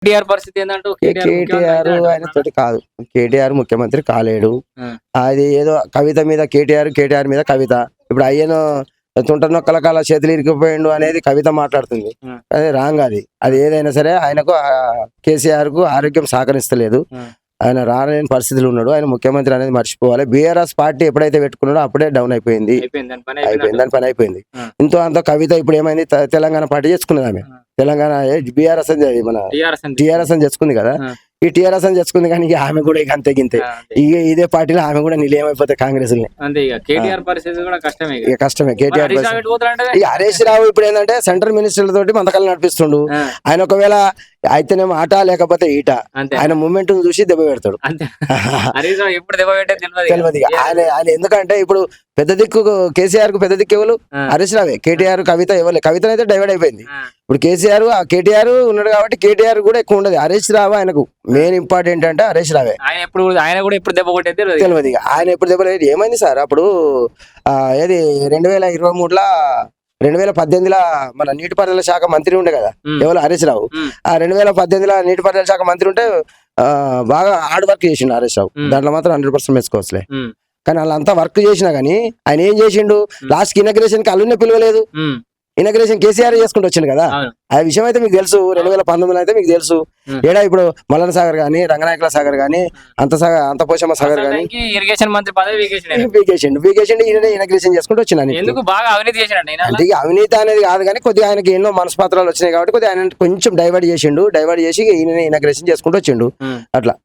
కేటీఆర్ పరిస్థితి ఏంటంటే కేటీఆర్ ఆయన తోటి కాదు, కేటీఆర్ ముఖ్యమంత్రి కాలేడు. అది ఏదో కవిత మీద కేటీఆర్ మీద కవిత. ఇప్పుడు అయ్యను తుంట నొక్కల కాల చేతులు ఇరికిపోయిండు అనేది కవిత మాట్లాడుతుంది. అదే రాంగ్. అది ఏదైనా సరే ఆయనకు కేసీఆర్ కు ఆరోగ్యం సహకరిస్తలేదు. ఆయన రాలేని పరిస్థితులు ఉన్నాడు. ఆయన ముఖ్యమంత్రి అనేది మర్చిపోవాలి. బీఆర్ఎస్ పార్టీ ఎప్పుడైతే పెట్టుకున్నాడో అప్పుడే డౌన్ అయిపోయింది, దాని పని అయిపోయింది. ఇంతో అంత కవిత ఇప్పుడు ఏమైంది, తెలంగాణ పార్టీ చేసుకున్నది. ఆమె తెలంగాణ బీఆర్ఎస్ అని మన టీఆర్ఎస్ అని చేసుకుంది కదా. ఈ టీఆర్ఎస్ అని చేసుకుంది కానీ ఇక ఆమె కూడా ఇక అంతే గింతే. ఇక ఇదే పార్టీలో ఆమె కూడా నిలయమైపోతాయి కాంగ్రెస్. కష్టమే కేటీఆర్. ఈ హరీష్ రావు ఇప్పుడు ఏంటంటే సెంట్రల్ మినిస్టర్ల తోటి మంతకాలు నడిపిస్తుండు. ఆయన ఒకవేళ అయితేనేమో ఆట లేకపోతే ఈట, ఆయన మూమెంట్ చూసి దెబ్బ పెడతాడు. తెలియదు ఆయన ఎందుకంటే ఇప్పుడు పెద్ద దిక్కు కేసీఆర్ కు పెద్ద దిక్కు ఎవరు? హరీష్ రావే. కేటీఆర్ కవిత ఇవ్వలే. కవిత అయితే డైవర్ట్ అయిపోయింది. ఇప్పుడు కేటీఆర్ ఉన్నాడు కాబట్టి కేటీఆర్ కూడా ఎక్కువ ఉండదు. హరీష్ రావు ఆయనకు మెయిన్ ఇంపార్టెంట్ అంటే హరీష్ రావే. తెలియదు ఆయన ఎప్పుడు దెబ్బ. ఏమైంది సార్ అప్పుడు ఏది 2023లో 2018లో మన నీటిపారుదల శాఖ మంత్రి ఉండే కదా, ఎవరు? హరీష్ రావు. ఆ 2018లో నీటిపారుదల శాఖ మంత్రి ఉంటే బాగా హార్డ్ వర్క్ చేసిండు హరీష్ రావు. దాంట్లో మాత్రం 100% మెచ్చుకోవచ్చులే. కానీ వాళ్ళంతా వర్క్ చేసినా గానీ ఆయన ఏం చేసిండు, లాస్ట్ కి ఇనాగ్రేషన్ కి అల్లునే పిలవలేదు. ఇనాగ్రేషన్ కేసీఆర్ చేసుకుంటూ వచ్చింది కదా. ఆ విషయం అయితే మీకు తెలుసు. 2019లో అయితే మీకు తెలుసు. ఏడా ఇప్పుడు మల్లన సాగర్ గానీ, రంగనాయకుల సాగర్ గానీ, అంతపోషమ్మ సాగర్ గానీ ఇరిగేషన్ మంత్రి పదవి వీకేసిండు. ఈయన ఇనాగ్రేషన్ చేసుకుంటూ వచ్చిన. అంటే అవినీతి అనేది కాదు కానీ కొద్దిగా ఆయనకి ఎన్నో మనస్పాత్రాలు వచ్చినాయి కాబట్టి కొద్దిగా ఆయన కొంచెం డైవర్ట్ చేసి ఈయన ఇనాగ్రేషన్ చేసుకుంటూ వచ్చిండు అట్లా.